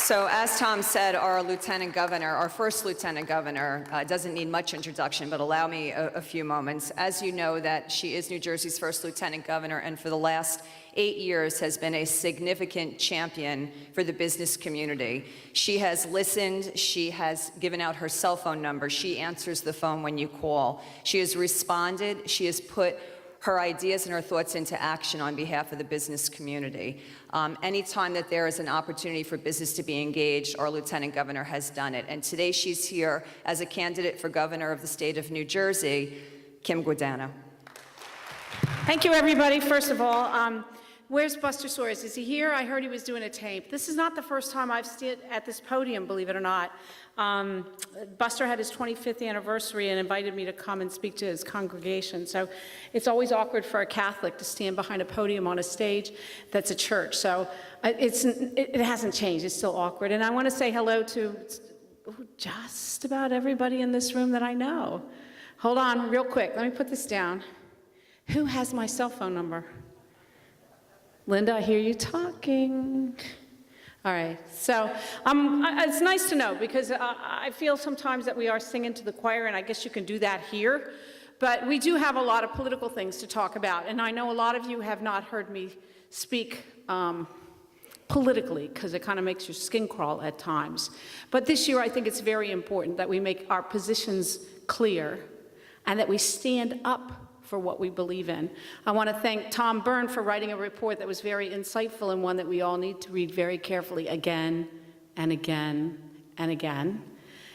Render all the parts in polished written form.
So as Tom said, our first lieutenant governor, doesn't need much introduction, but allow me a few moments. As you know, that she is New Jersey's first lieutenant governor, and for the last 8 years has been a significant champion for the business community. She has listened, she has given out her cell phone number, she answers the phone when you call. She has responded, she has put her ideas and her thoughts into action on behalf of the business community. Anytime that there is an opportunity for business to be engaged, our lieutenant governor has done it. And today she's here as a candidate for governor of the state of New Jersey, Kim Guadagno. Thank you, everybody. First of all, where's Buster Sawyer? Is he here? I heard he was doing a tape. This is not the first time I've stood at this podium, believe it or not. Buster had his 25th anniversary and invited me to come and speak to his congregation. So it's always awkward for a Catholic to stand behind a podium on a stage that's a church. So it hasn't changed. It's still awkward. And I want to say hello to just about everybody in this room that I know. Hold on real quick. Let me put this down. Who has my cell phone number? Linda, I hear you talking. All right, so it's nice to know, because I feel sometimes that we are singing to the choir, and I guess you can do that here, but we do have a lot of political things to talk about, and I know a lot of you have not heard me speak politically, because it kind of makes your skin crawl at times. But this year, I think it's very important that we make our positions clear and that we stand up for what we believe in. I want to thank Tom Byrne for writing a report that was very insightful and one that we all need to read very carefully again and again and again.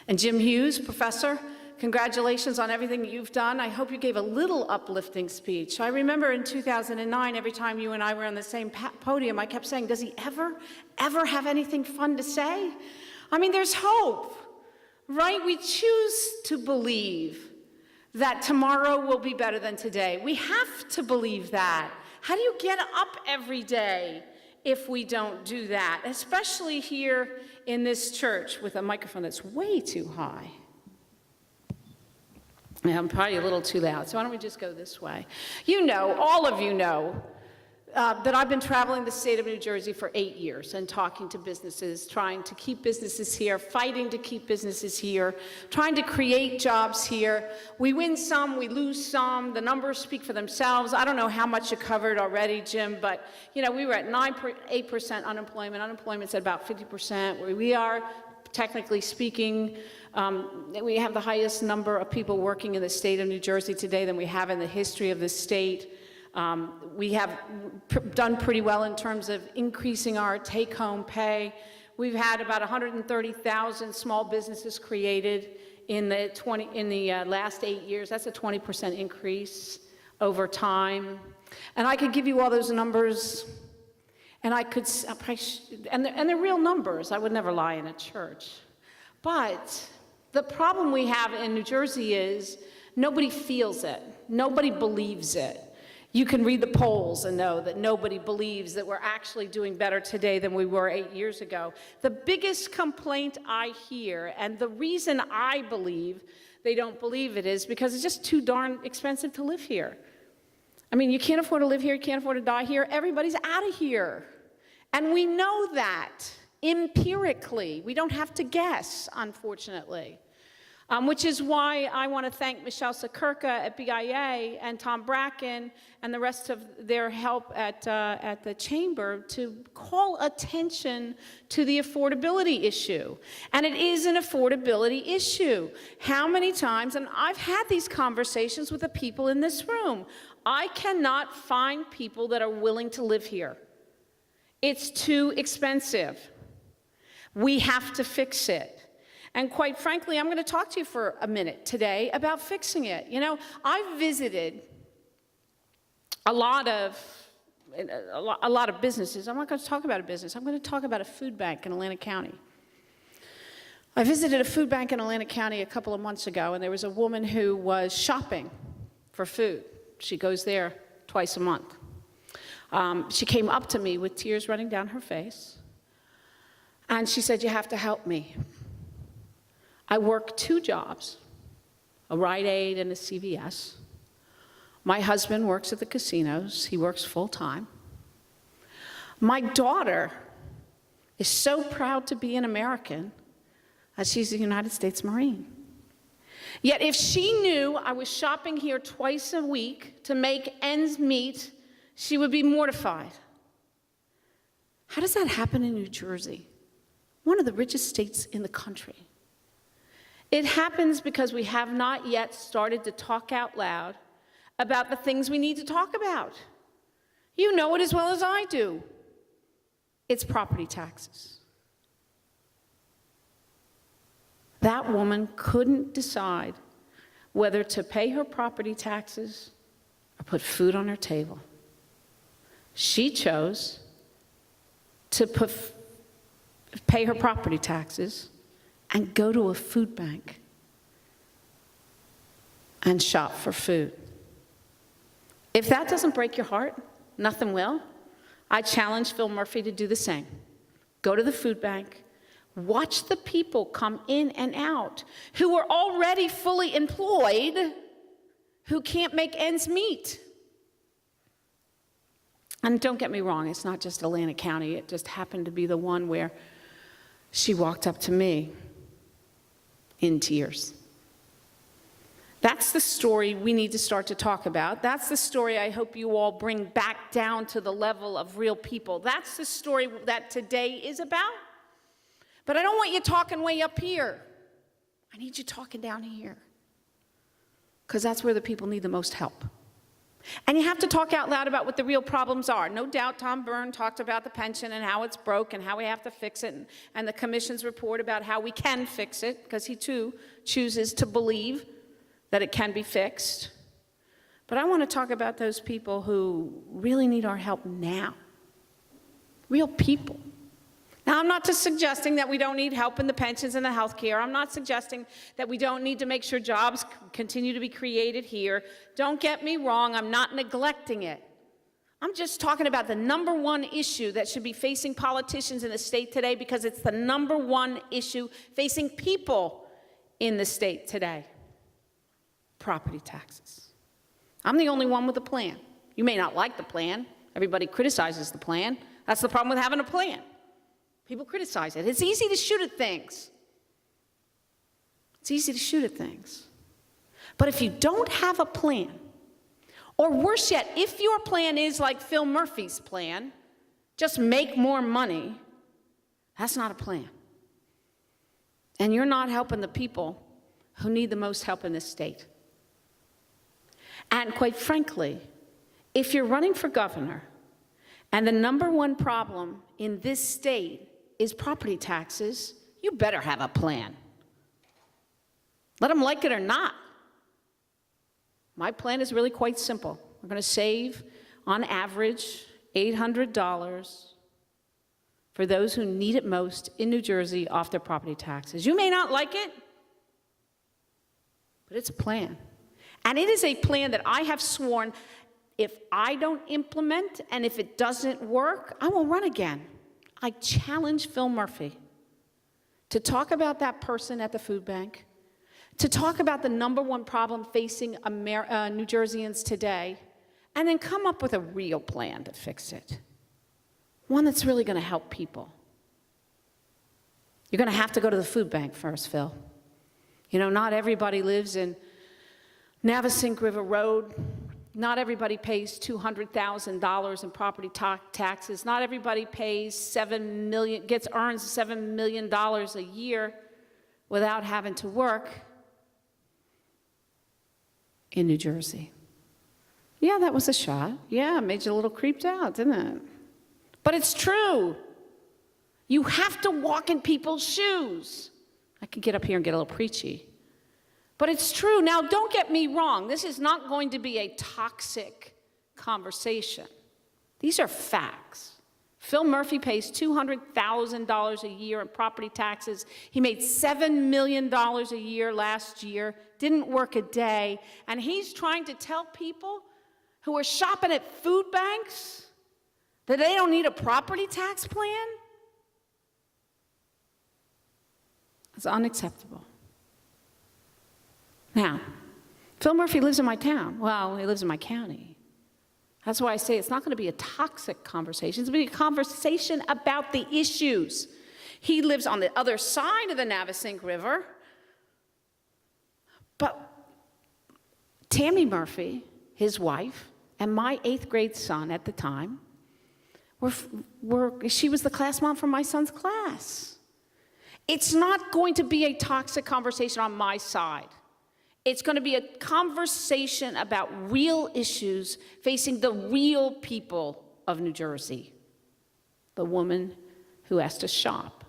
And Jim Hughes, professor, congratulations on everything that you've done. I hope you gave a little uplifting speech. I remember in 2009, every time you and I were on the same podium, I kept saying, does he ever have anything fun to say? I mean, there's hope, right? We choose to believe that tomorrow will be better than today. We have to believe that. How do you get up every day if we don't do that? Especially here in this church with a microphone that's way too high. Yeah, I'm probably a little too loud, so why don't we just go this way? You know, all of you know, that I've been traveling the state of New Jersey for 8 years and talking to businesses, trying to keep businesses here, fighting to keep businesses here, trying to create jobs here. We win some, we lose some. The numbers speak for themselves. I don't know how much you covered already, Jim, but you know, we were at 8% unemployment. Unemployment's at about 50%. Where we are, technically speaking, we have the highest number of people working in the state of New Jersey today than we have in the history of the state. We have done pretty well in terms of increasing our take-home pay. We've had about 130,000 small businesses created in the last 8 years. That's a 20% increase over time. And I could give you all those numbers, and they're real numbers. I would never lie in a church. But the problem we have in New Jersey is nobody feels it. Nobody believes it. You can read the polls and know that nobody believes that we're actually doing better today than we were 8 years ago. The biggest complaint I hear, and the reason I believe they don't believe it, is because it's just too darn expensive to live here. I mean, you can't afford to live here, you can't afford to die here, everybody's out of here. And we know that empirically. We don't have to guess, unfortunately. Which is why I want to thank Michelle Sakurka at BIA and Tom Bracken and the rest of their help at the Chamber to call attention to the affordability issue. And it is an affordability issue. How many times, and I've had these conversations with the people in this room, I cannot find people that are willing to live here. It's too expensive. We have to fix it. And quite frankly, I'm going to talk to you for a minute today about fixing it. You know, I've visited a lot of businesses. I'm not going to talk about a business. I'm going to talk about a food bank in Atlantic County. I visited a food bank in Atlantic County a couple of months ago, and there was a woman who was shopping for food. She goes there twice a month. She came up to me with tears running down her face, and she said, "You have to help me. I work 2 jobs, a Rite Aid and a CVS. My husband works at the casinos. He works full-time. My daughter is so proud to be an American that she's a United States Marine. Yet if she knew I was shopping here twice a week to make ends meet, she would be mortified. How does that happen in New Jersey, one of the richest states in the country? It happens because we have not yet started to talk out loud about the things we need to talk about. You know it as well as I do. It's property taxes. That woman couldn't decide whether to pay her property taxes or put food on her table. She chose to pay her property taxes and go to a food bank and shop for food. If that doesn't break your heart, nothing will. I challenge Phil Murphy to do the same. Go to the food bank, watch the people come in and out who are already fully employed, who can't make ends meet. And don't get me wrong, it's not just Atlantic County. It just happened to be the one where she walked up to me in tears. That's the story we need to start to talk about. That's the story I hope you all bring back down to the level of real people. That's the story that today is about. But I don't want you talking way up here. I need you talking down here. Because that's where the people need the most help. And you have to talk out loud about what the real problems are. No doubt Tom Byrne talked about the pension and how it's broke and how we have to fix it, and the commission's report about how we can fix it, because he too chooses to believe that it can be fixed. But I want to talk about those people who really need our help now. Real people. Now, I'm not just suggesting that we don't need help in the pensions and the health care. I'm not suggesting that we don't need to make sure jobs continue to be created here. Don't get me wrong, I'm not neglecting it. I'm just talking about the number one issue that should be facing politicians in the state today, because it's the number one issue facing people in the state today. Property taxes. I'm the only one with a plan. You may not like the plan. Everybody criticizes the plan. That's the problem with having a plan. People criticize it. It's easy to shoot at things. It's easy to shoot at things. But if you don't have a plan, or worse yet, if your plan is like Phil Murphy's plan, just make more money, that's not a plan. And you're not helping the people who need the most help in this state. And quite frankly, if you're running for governor, and the number one problem in this state is property taxes, you better have a plan. Let them like it or not. My plan is really quite simple. We're going to save, on average, $800 for those who need it most in New Jersey off their property taxes. You may not like it, but it's a plan. And it is a plan that I have sworn, if I don't implement and if it doesn't work, I will run again. I challenge Phil Murphy to talk about that person at the food bank, to talk about the number one problem facing New Jerseyans today, and then come up with a real plan to fix it. One that's really going to help people. You're going to have to go to the food bank first, Phil. You know, not everybody lives in Navesink River Road. Not everybody pays $200,000 in property taxes. Not everybody pays earns $7 million a year without having to work in New Jersey. Yeah, that was a shot. Yeah, it made you a little creeped out, didn't it? But it's true. You have to walk in people's shoes. I could get up here and get a little preachy. But it's true. Now, don't get me wrong. This is not going to be a toxic conversation. These are facts. Phil Murphy pays $200,000 a year in property taxes. He made $7 million a year last year, didn't work a day, and he's trying to tell people who are shopping at food banks that they don't need a property tax plan? It's unacceptable. Now, Phil Murphy lives in my town. Well, he lives in my county. That's why I say it's not going to be a toxic conversation. It's going to be a conversation about the issues. He lives on the other side of the Navesink River. But Tammy Murphy, his wife, and my 8th grade son at the time, she was the class mom for my son's class. It's not going to be a toxic conversation on my side. It's going to be a conversation about real issues facing the real people of New Jersey. The woman who has to shop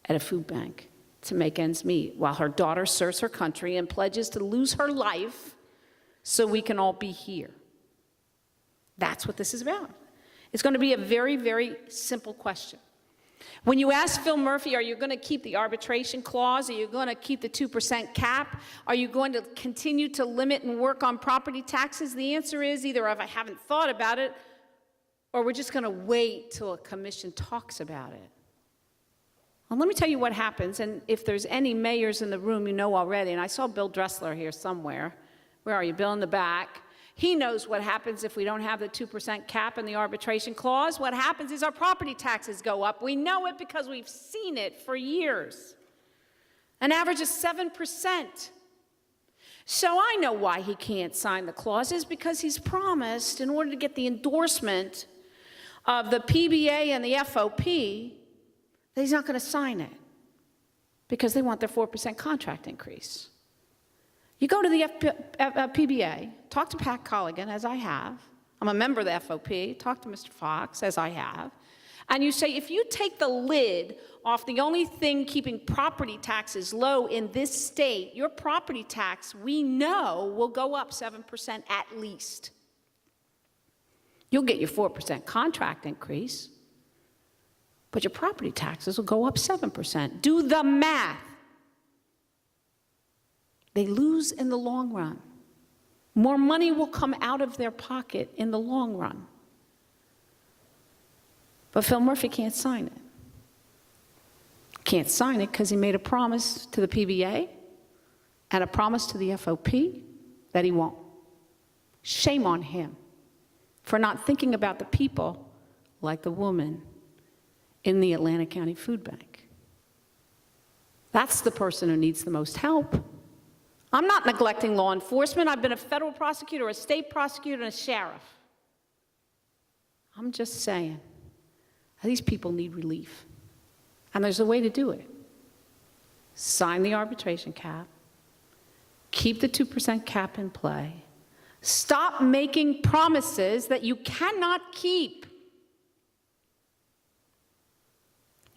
at a food bank to make ends meet while her daughter serves her country and pledges to lose her life so we can all be here. That's what this is about. It's going to be a very, very simple question. When you ask Phil Murphy, are you going to keep the arbitration clause? Are you going to keep the 2% cap? Are you going to continue to limit and work on property taxes? The answer is either I haven't thought about it, or we're just going to wait till a commission talks about it. Well, let me tell you what happens, and if there's any mayors in the room, you know already, and I saw Bill Dressler here somewhere. Where are you, Bill, in the back? He knows what happens if we don't have the 2% cap in the arbitration clause. What happens is our property taxes go up. We know it because we've seen it for years. An average of 7%. So I know why he can't sign the clauses, because he's promised, in order to get the endorsement of the PBA and the FOP, that he's not going to sign it because they want their 4% contract increase. You go to the PBA, talk to Pat Colligan, as I have. I'm a member of the FOP. Talk to Mr. Fox, as I have. And you say, if you take the lid off the only thing keeping property taxes low in this state, your property tax, we know, will go up 7% at least. You'll get your 4% contract increase, but your property taxes will go up 7%. Do the math. They lose in the long run. More money will come out of their pocket in the long run. But Phil Murphy can't sign it. Can't sign it because he made a promise to the PBA and a promise to the FOP that he won't. Shame on him for not thinking about the people like the woman in the Atlantic County Food Bank. That's the person who needs the most help. I'm not neglecting law enforcement. I've been a federal prosecutor, a state prosecutor, and a sheriff. I'm just saying, these people need relief. And there's a way to do it. Sign the arbitration cap. Keep the 2% cap in play. Stop making promises that you cannot keep.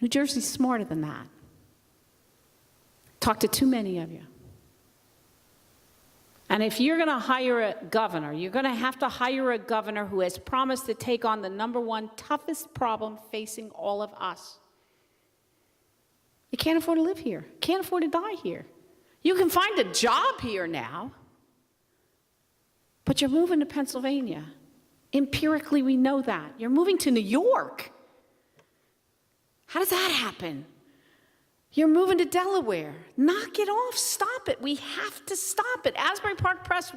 New Jersey's smarter than that. Talk to too many of you. And if you're going to hire a governor, you're going to have to hire a governor who has promised to take on the #1 toughest problem facing all of us. You can't afford to live here. Can't afford to die here. You can find a job here now, but you're moving to Pennsylvania. Empirically, we know that. You're moving to New York. How does that happen? You're moving to Delaware. Knock it off. Stop it. We have to stop it. Asbury Park Press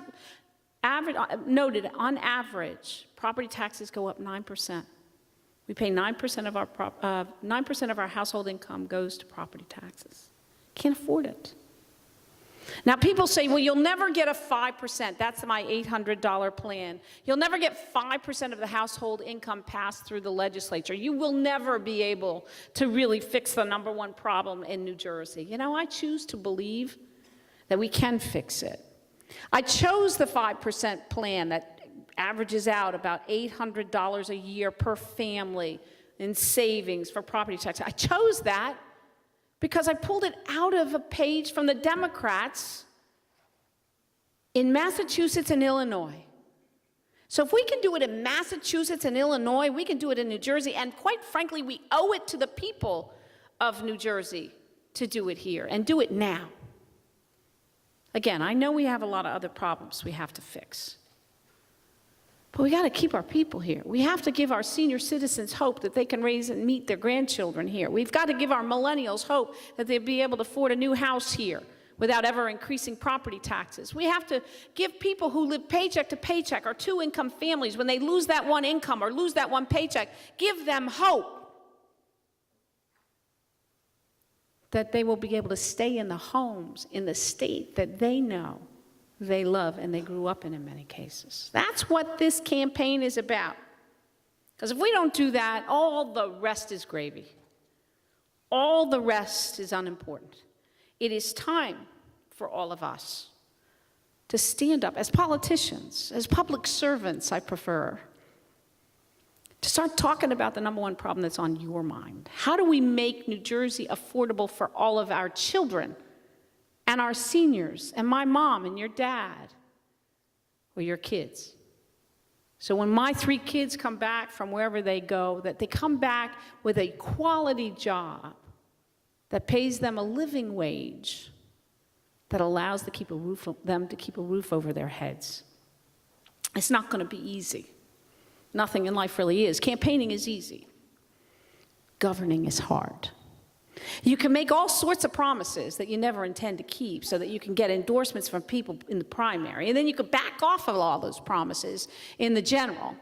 noted, on average, property taxes go up 9%. We pay 9% of our 9% of our household income goes to property taxes. Can't afford it. Now, people say, well, you'll never get a 5%. That's my $800 plan. You'll never get 5% of the household income passed through the legislature. You will never be able to really fix the #1 problem in New Jersey. You know, I choose to believe that we can fix it. I chose the 5% plan that averages out about $800 a year per family in savings for property tax. I chose that because I pulled it out of a page from the Democrats in Massachusetts and Illinois. So if we can do it in Massachusetts and Illinois, we can do it in New Jersey, and quite frankly, we owe it to the people of New Jersey to do it here, and do it now. Again, I know we have a lot of other problems we have to fix, but we got to keep our people here. We have to give our senior citizens hope that they can raise and meet their grandchildren here. We've got to give our millennials hope that they'll be able to afford a new house here. without ever increasing property taxes. We have to give people who live paycheck to paycheck, or two-income families, when they lose that one income or lose that one paycheck, give them hope that they will be able to stay in the homes in the state that they know, they love, and they grew up in many cases. That's what this campaign is about. Because if we don't do that, all the rest is gravy. All the rest is unimportant. It is time for all of us to stand up as politicians, as public servants, I prefer, to start talking about the number one problem that's on your mind. How do we make New Jersey affordable for all of our children and our seniors and my mom and your dad or your kids? So when my 3 kids come back from wherever they go, that they come back with a quality job that pays them a living wage that allows them to keep a roof over their heads. It's not going to be easy. Nothing in life really is. Campaigning is easy. Governing is hard. You can make all sorts of promises that you never intend to keep so that you can get endorsements from people in the primary, and then you could back off of all those promises in the general.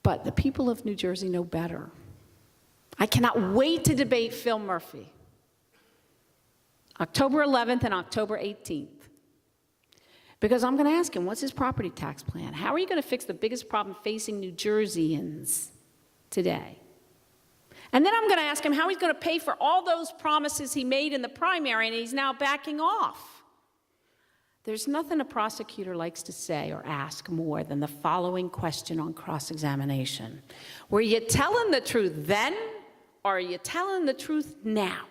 But the people of New Jersey know better. I cannot wait to debate Phil Murphy, October 11th and October 18th. Because I'm going to ask him, what's his property tax plan? How are you going to fix the biggest problem facing New Jerseyans today? And then I'm going to ask him how he's going to pay for all those promises he made in the primary and he's now backing off. There's nothing a prosecutor likes to say or ask more than the following question on cross-examination. Were you telling the truth then, or are you telling the truth now?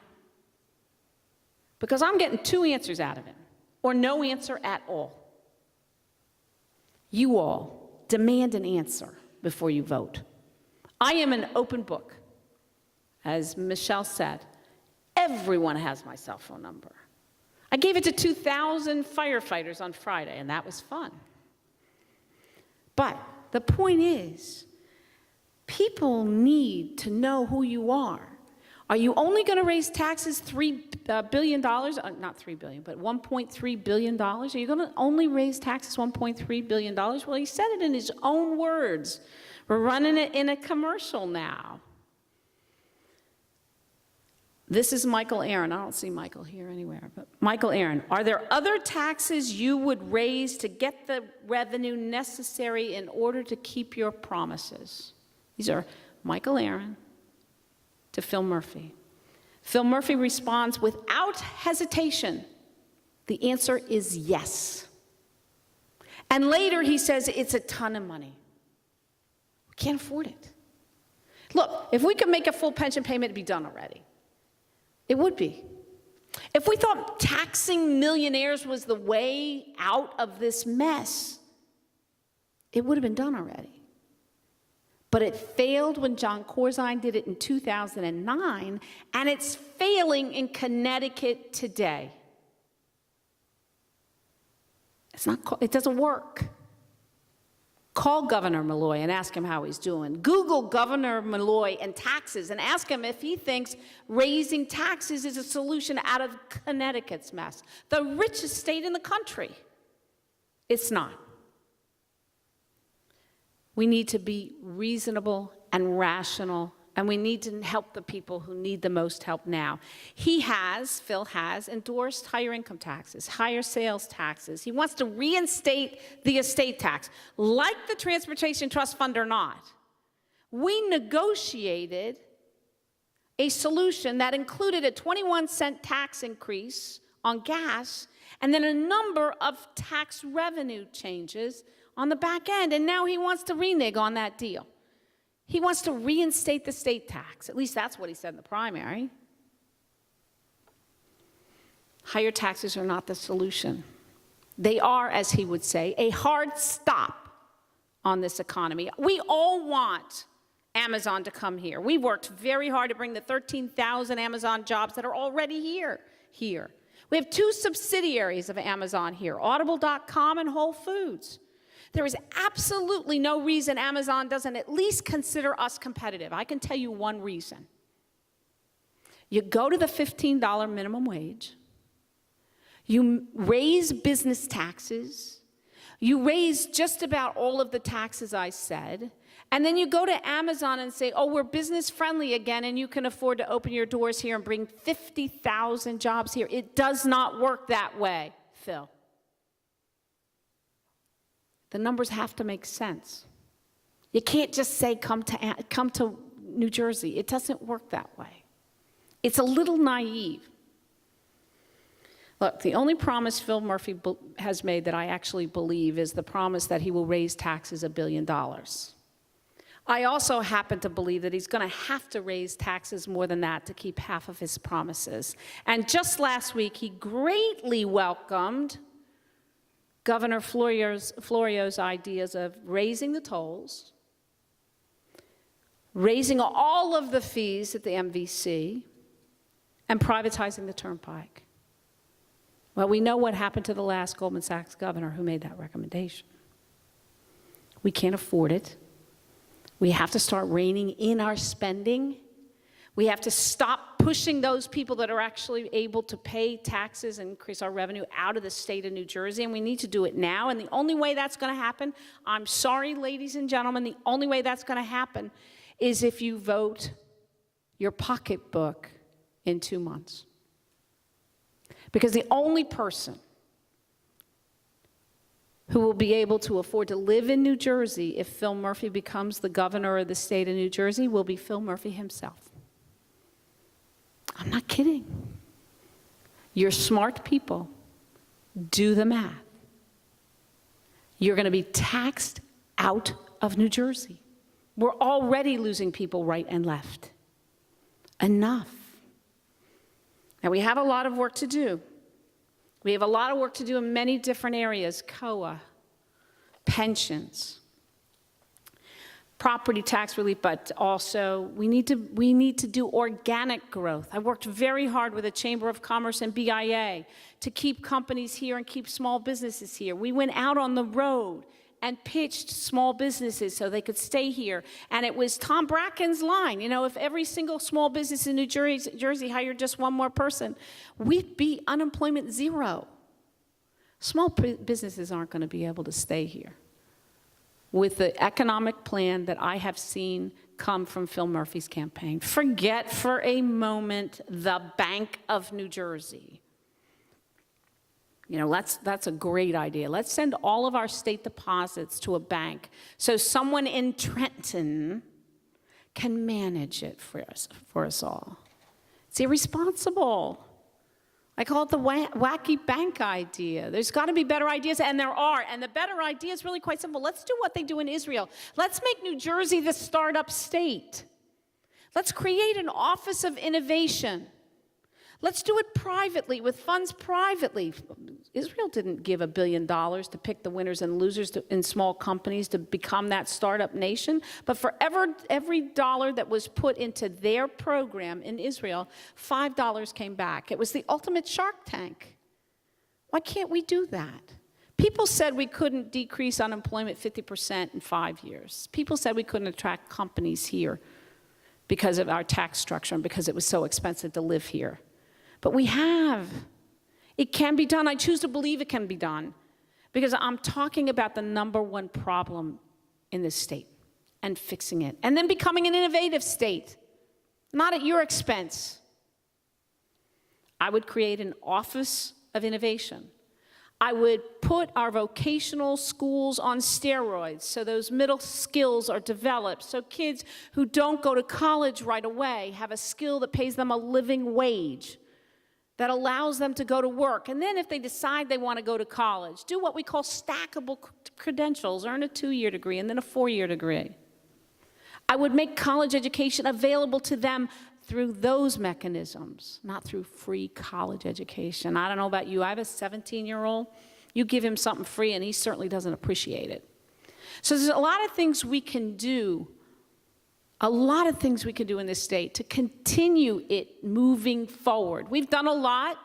Because I'm getting 2 answers out of him, or no answer at all. You all demand an answer before you vote. I am an open book. As Michelle said, everyone has my cell phone number. I gave it to 2,000 firefighters on Friday, and that was fun. But the point is, people need to know who you are. Are you only going to raise taxes $3 billion? Not $3 billion, but $1.3 billion? Are you going to only raise taxes $1.3 billion? Well, he said it in his own words. We're running it in a commercial now. This is Michael Aaron. I don't see Michael here anywhere, but Michael Aaron, are there other taxes you would raise to get the revenue necessary in order to keep your promises? These are Michael Aaron to Phil Murphy. Phil Murphy responds without hesitation. The answer is yes. And later he says it's a ton of money. We can't afford it. Look, if we could make a full pension payment, it'd be done already. It would be. If we thought taxing millionaires was the way out of this mess, it would have been done already. But it failed when John Corzine did it in 2009, and it's failing in Connecticut today. It doesn't work. Call Governor Malloy and ask him how he's doing. Google Governor Malloy and taxes and ask him if he thinks raising taxes is a solution out of Connecticut's mess, the richest state in the country. It's not. We need to be reasonable and rational, and we need to help the people who need the most help now. Phil has endorsed higher income taxes, higher sales taxes. He wants to reinstate the estate tax, like the Transportation Trust Fund or not. We negotiated a solution that included a 21-cent tax increase on gas and then a number of tax revenue changes on the back end, and now he wants to renege on that deal. He wants to reinstate the state tax. At least that's what he said in the primary. Higher taxes are not the solution. They are, as he would say, a hard stop on this economy. We all want Amazon to come here. We worked very hard to bring the 13,000 Amazon jobs that are already here. We have 2 subsidiaries of Amazon here, Audible.com and Whole Foods. There is absolutely no reason Amazon doesn't at least consider us competitive. I can tell you one reason. You go to the $15 minimum wage. You raise business taxes. You raise just about all of the taxes I said. And then you go to Amazon and say, oh, we're business friendly again, and you can afford to open your doors here and bring 50,000 jobs here. It does not work that way, Phil. The numbers have to make sense. You can't just say, come to New Jersey. It doesn't work that way. It's a little naive. Look, the only promise Phil Murphy has made that I actually believe is the promise that he will raise taxes $1 billion. I also happen to believe that he's going to have to raise taxes more than that to keep half of his promises. And just last week, he greatly welcomed Governor Florio's ideas of raising the tolls, raising all of the fees at the MVC, and privatizing the turnpike. Well, we know what happened to the last Goldman Sachs governor who made that recommendation. We can't afford it. We have to start reining in our spending. We have to stop pushing those people that are actually able to pay taxes and increase our revenue out of the state of New Jersey, and we need to do it now. And the only way that's going to happen, I'm sorry, ladies and gentlemen, the only way that's going to happen is if you vote your pocketbook in 2 months. Because the only person who will be able to afford to live in New Jersey if Phil Murphy becomes the governor of the state of New Jersey will be Phil Murphy himself. I'm not kidding. You're smart people. Do the math. You're going to be taxed out of New Jersey. We're already losing people right and left. Enough. Now, we have a lot of work to do. We have a lot of work to do in many different areas: COA, pensions, property tax relief, but also we need to do organic growth. I worked very hard with the Chamber of Commerce and BIA to keep companies here and keep small businesses here. We went out on the road and pitched small businesses so they could stay here. And it was Tom Bracken's line, you know, if every single small business in New Jersey hired just one more person, we'd be unemployment zero. Small businesses aren't going to be able to stay here with the economic plan that I have seen come from Phil Murphy's campaign. Forget for a moment the Bank of New Jersey. You know, that's a great idea. Let's send all of our state deposits to a bank so someone in Trenton can manage it for us all. It's irresponsible. I call it the wacky bank idea. There's got to be better ideas, and there are. And the better idea is really quite simple. Let's do what they do in Israel. Let's make New Jersey the startup state. Let's create an office of innovation. Let's do it privately, with funds privately. Israel didn't give $1 billion to pick the winners and losers in small companies to become that startup nation. But for every dollar that was put into their program in Israel, $5 came back. It was the ultimate Shark Tank. Why can't we do that? People said we couldn't decrease unemployment 50% in 5 years. People said we couldn't attract companies here because of our tax structure and because it was so expensive to live here. But we have. It can be done. I choose to believe it can be done because I'm talking about the #1 problem in this state and fixing it. And then becoming an innovative state, not at your expense. I would create an office of innovation. I would put our vocational schools on steroids so those middle skills are developed, so kids who don't go to college right away have a skill that pays them a living wage, that allows them to go to work. And then if they decide they want to go to college, do what we call stackable credentials, earn a 2-year degree and then a 4-year degree. I would make college education available to them through those mechanisms, not through free college education. I don't know about you, I have a 17-year-old. You give him something free and he certainly doesn't appreciate it. So there's a lot of things we can do, in this state to continue it moving forward. We've done a lot.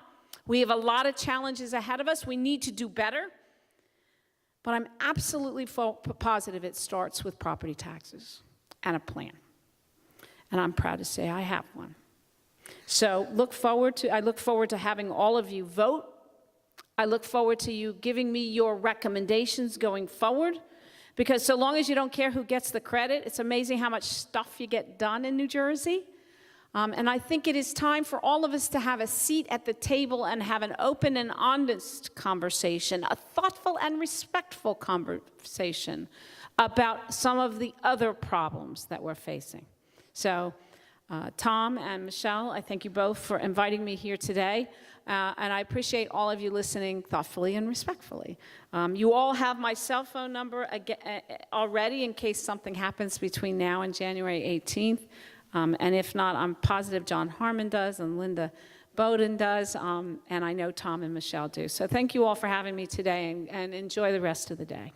We have a lot of challenges ahead of us. We need to do better. But I'm absolutely positive it starts with property taxes and a plan. And I'm proud to say I have one. So I look forward to having all of you vote. I look forward to you giving me your recommendations going forward, because so long as you don't care who gets the credit, it's amazing how much stuff you get done in New Jersey. And I think it is time for all of us to have a seat at the table and have an open and honest conversation, a thoughtful and respectful conversation about some of the other problems that we're facing. So, Tom and Michelle, I thank you both for inviting me here today, and I appreciate all of you listening thoughtfully and respectfully. You all have my cell phone number already in case something happens between now and January 18th. And if not, I'm positive John Harmon does and Linda Bowden does, and I know Tom and Michelle do. So thank you all for having me today, and enjoy the rest of the day.